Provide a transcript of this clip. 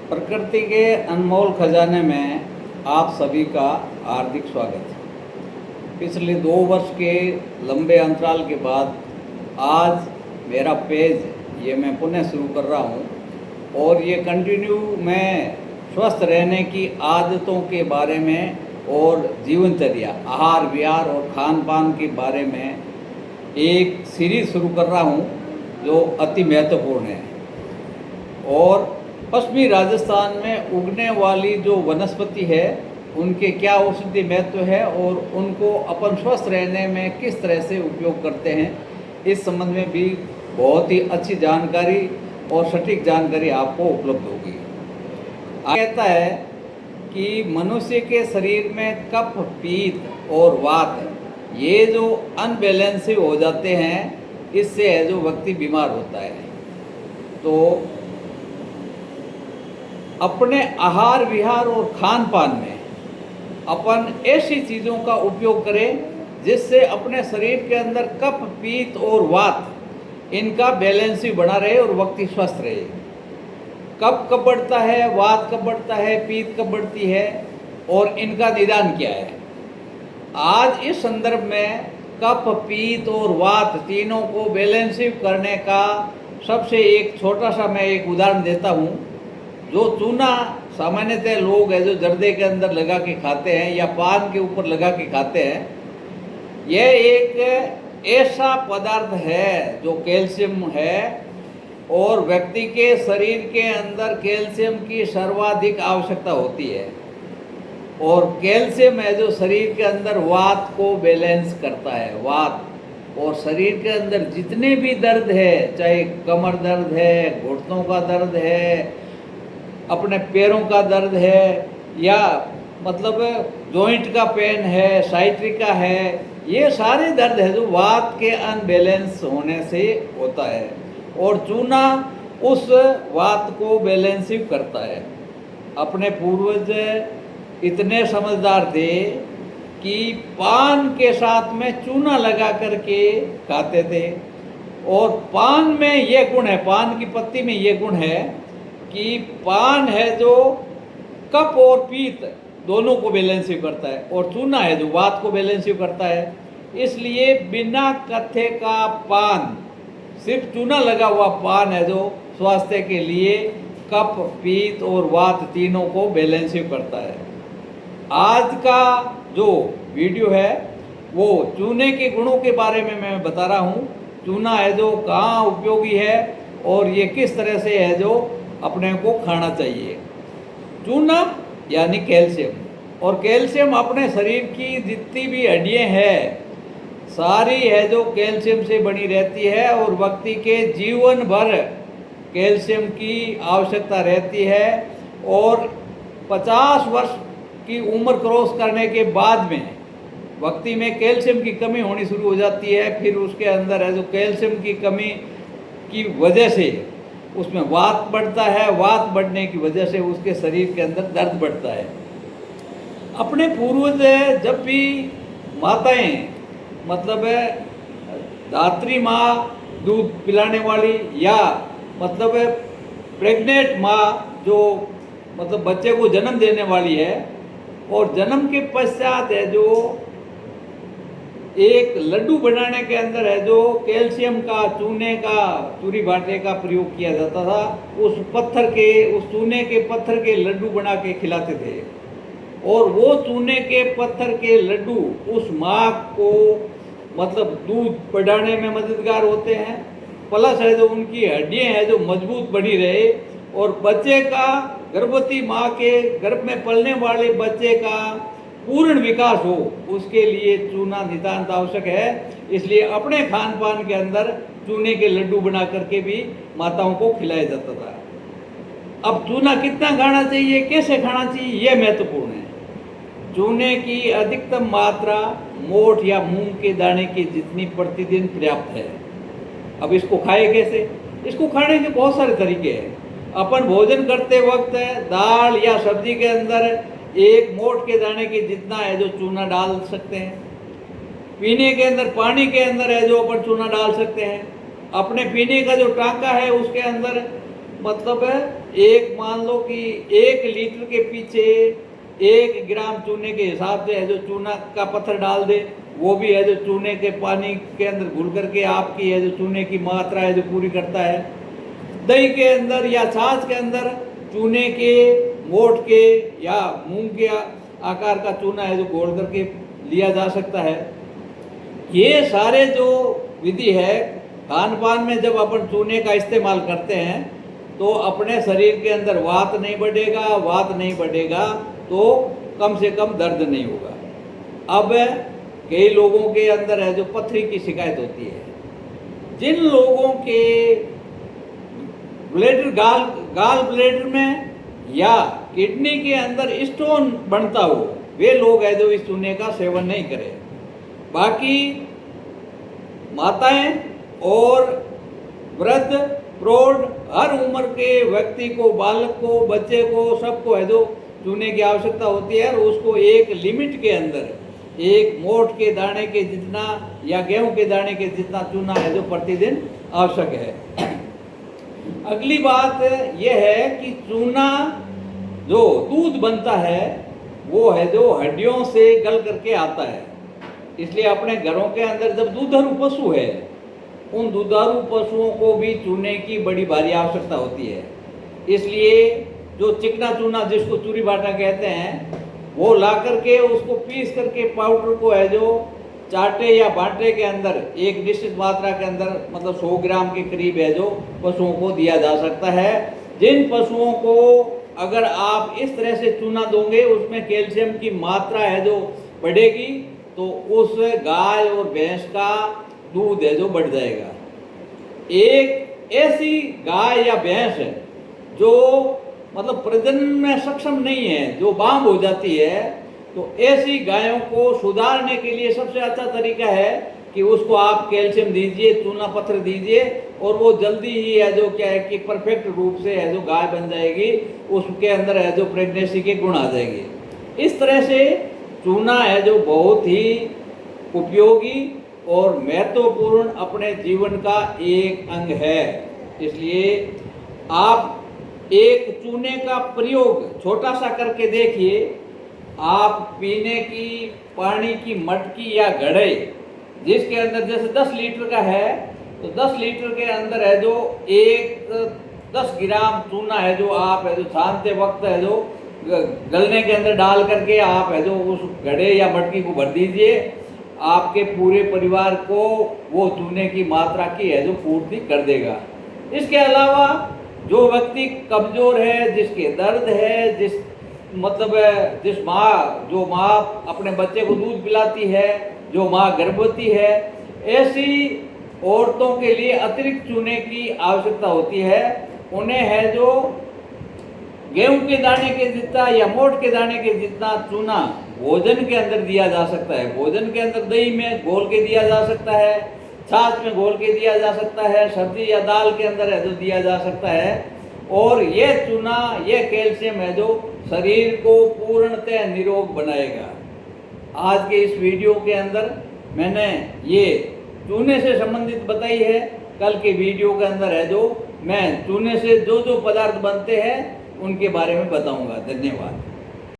प्रकृति के अनमोल खजाने में आप सभी का हार्दिक स्वागत है। पिछले 2 वर्ष के लंबे अंतराल के बाद आज मेरा पेज ये मैं पुनः शुरू कर रहा हूँ और ये कंटिन्यू मैं स्वस्थ रहने की आदतों के बारे में और जीवनचर्या, आहार विहार और खान पान के बारे में एक सीरीज शुरू कर रहा हूँ जो अति महत्वपूर्ण है। और पश्चिमी राजस्थान में उगने वाली जो वनस्पति है उनके क्या औषधि महत्व है और उनको अपन स्वस्थ रहने में किस तरह से उपयोग करते हैं, इस संबंध में भी बहुत ही अच्छी जानकारी और सटीक जानकारी आपको उपलब्ध होगी। कहता है कि मनुष्य के शरीर में कफ, पित्त और वात ये जो अनबैलेंस हो जाते हैं, इससे है जो व्यक्ति बीमार होता है। तो अपने आहार विहार और खान पान में अपन ऐसी चीज़ों का उपयोग करें जिससे अपने शरीर के अंदर कफ, पित्त और वात इनका बैलेंस भी बना रहे और व्यक्ति स्वस्थ रहे। कफ कब बढ़ता है, वात कब बढ़ता है, पित्त कब बढ़ती है और इनका निदान क्या है। आज इस संदर्भ में कफ, पित्त और वात तीनों को बैलेंस करने का सबसे एक छोटा सा मैं एक उदाहरण देता हूँ। जो चूना सामान्यतः लोग है जो जर्दे के अंदर लगा के खाते हैं या पान के ऊपर लगा के खाते हैं, यह एक ऐसा पदार्थ है जो कैल्शियम है और व्यक्ति के शरीर के अंदर कैल्शियम की सर्वाधिक आवश्यकता होती है। और कैल्शियम है जो शरीर के अंदर वात को बैलेंस करता है। वात और शरीर के अंदर जितने भी दर्द है, चाहे कमर दर्द है, घुटनों का दर्द है, अपने पैरों का दर्द है या मतलब जॉइंट का पेन है, साइट्रिका है, ये सारे दर्द है जो वात के अनबैलेंस होने से होता है और चूना उस वात को बैलेंस करता है। अपने पूर्वज इतने समझदार थे कि पान के साथ में चूना लगा करके खाते थे और पान में ये गुण है, पान की पत्ती में ये गुण है कि पान है जो कफ और पित्त दोनों को बैलेंस करता है और चूना है जो वात को बैलेंस करता है। इसलिए बिना कत्थे का पान, सिर्फ चूना लगा हुआ पान है जो स्वास्थ्य के लिए कफ, पित्त और वात तीनों को बैलेंस करता है। आज का जो वीडियो है वो चूने के गुणों के बारे में मैं बता रहा हूँ। चूना है जो कहाँ उपयोगी है और ये किस तरह से है जो अपने को खाना चाहिए। चूना यानी कैल्शियम, और कैल्शियम अपने शरीर की जितनी भी हड्डियाँ हैं सारी है जो कैल्शियम से बनी रहती है और व्यक्ति के जीवन भर कैल्शियम की आवश्यकता रहती है। और 50 वर्ष की उम्र क्रॉस करने के बाद में व्यक्ति में कैल्शियम की कमी होनी शुरू हो जाती है। फिर उसके अंदर है जो कैल्शियम की कमी की वजह से उसमें वात बढ़ता है, वात बढ़ने की वजह से उसके शरीर के अंदर दर्द बढ़ता है। अपने पूर्वज जब भी माताएं मतलब धात्री माँ दूध पिलाने वाली या मतलब प्रेग्नेंट माँ जो मतलब बच्चे को जन्म देने वाली है और जन्म के पश्चात है जो एक लड्डू बनाने के अंदर है जो कैल्शियम का, चूने का, चूरी बाटे का प्रयोग किया जाता था। उस चूने के पत्थर के लड्डू बना के खिलाते थे और वो चूने के पत्थर के लड्डू उस माँ को मतलब दूध बढ़ाने में मददगार होते हैं। प्लस है जो उनकी हड्डियाँ हैं जो मजबूत बनी रहे और बच्चे का, गर्भवती माँ के गर्भ में पलने वाले बच्चे का पूर्ण विकास हो, उसके लिए चूना नितांत आवश्यक है। इसलिए अपने खान पान के अंदर चूने के लड्डू बना करके भी माताओं को खिलाया जाता था। अब चूना कितना खाना चाहिए, कैसे खाना चाहिए, यह महत्वपूर्ण है। चूने की अधिकतम मात्रा मोठ या मूंग के दाने की जितनी प्रतिदिन पर्याप्त है। अब इसको खाए कैसे? इसको खाने के बहुत सारे तरीके हैं। अपन भोजन करते वक्त दाल या सब्जी के अंदर एक मोठ के दाने की जितना है जो चूना डाल सकते हैं। पीने के अंदर, पानी के अंदर है जो अपन चूना डाल सकते हैं। अपने पीने का जो टांका है उसके अंदर मतलब एक मान लो कि 1 लीटर के पीछे 1 ग्राम चूने के हिसाब से है जो चूना का पत्थर डाल दे, वो भी है जो चूने के पानी के अंदर घुल करके आपकी है जो चूने की मात्रा है जो पूरी करता है। दही के अंदर या छाछ के अंदर चूने के, मोठ के या मूंग के आकार का चूना है जो घोल करके लिया जा सकता है। ये सारे जो विधि है खान पान में जब अपन चूने का इस्तेमाल करते हैं तो अपने शरीर के अंदर वात नहीं बढ़ेगा, वात नहीं बढ़ेगा तो कम से कम दर्द नहीं होगा। अब कई लोगों के अंदर है जो पथरी की शिकायत होती है, जिन लोगों के ब्लैडर गाल ब्लैडर में या किडनी के अंदर स्टोन बनता हो, वे लोग है जो इस चूने का सेवन नहीं करें। बाकी माताएं और वृद्ध, प्रौढ़, हर उम्र के व्यक्ति को, बालक को, बच्चे को, सबको है जो चूने की आवश्यकता होती है। और उसको एक लिमिट के अंदर, एक मोठ के दाने के जितना या गेहूं के दाने के जितना चूना है जो प्रतिदिन आवश्यक है। अगली बात यह है कि चूना जो दूध बनता है वो है जो हड्डियों से गल करके आता है। इसलिए अपने घरों के अंदर जब दुधारू पशु है, उन दुधारू पशुओं को भी चूने की बड़ी भारी आवश्यकता होती है। इसलिए जो चिकना चूना जिसको चूरी बाटा कहते हैं, वो ला करके उसको पीस करके पाउडर को है जो चाटे या बाटे के अंदर एक निश्चित मात्रा के अंदर मतलब 100 ग्राम के करीब है जो पशुओं को दिया जा सकता है। जिन पशुओं को अगर आप इस तरह से चूना दोगे उसमें कैल्शियम की मात्रा है जो बढ़ेगी तो उस गाय और भैंस का दूध है जो बढ़ जाएगा। एक ऐसी गाय या भैंस है जो मतलब प्रजनन में सक्षम नहीं है, जो बांझ हो जाती है, तो ऐसी गायों को सुधारने के लिए सबसे अच्छा तरीका है कि उसको आप कैल्शियम दीजिए, चूना पत्थर दीजिए और वो जल्दी ही है जो क्या है कि परफेक्ट रूप से है जो गाय बन जाएगी, उसके अंदर है जो प्रेगनेंसी के गुण आ जाएंगे। इस तरह से चूना है जो बहुत ही उपयोगी और महत्वपूर्ण अपने जीवन का एक अंग है। इसलिए आप एक चूने का प्रयोग छोटा सा करके देखिए। आप पीने की पानी की मटकी या घड़े जिसके अंदर जैसे 10 लीटर का है तो 10 लीटर के अंदर है जो 10 ग्राम चूना है जो आप है जो छानते वक्त है जो गलने के अंदर डाल करके आप है जो उस घड़े या मटकी को भर दीजिए। आपके पूरे परिवार को वो चूने की मात्रा की है जो पूर्ति कर देगा। इसके अलावा जो व्यक्ति कमजोर है, जिसके दर्द है, जिस माँ अपने बच्चे को दूध पिलाती है, जो माँ गर्भवती है, ऐसी औरतों के लिए अतिरिक्त चूने की आवश्यकता होती है। उन्हें है जो गेहूं के दाने के जितना या मोठ के दाने के जितना चूना भोजन के अंदर दिया जा सकता है। भोजन के अंदर दही में घोल के दिया जा सकता है, छाछ में घोल के दिया जा सकता है, सब्जी या दाल के अंदर है जो दिया जा सकता है। और ये चूना, ये कैल्शियम है जो शरीर को पूर्णतः निरोग बनाएगा। आज के इस वीडियो के अंदर मैंने ये चूने से संबंधित बताई है। कल के वीडियो के अंदर है जो मैं चूने से जो जो पदार्थ बनते हैं उनके बारे में बताऊंगा। धन्यवाद।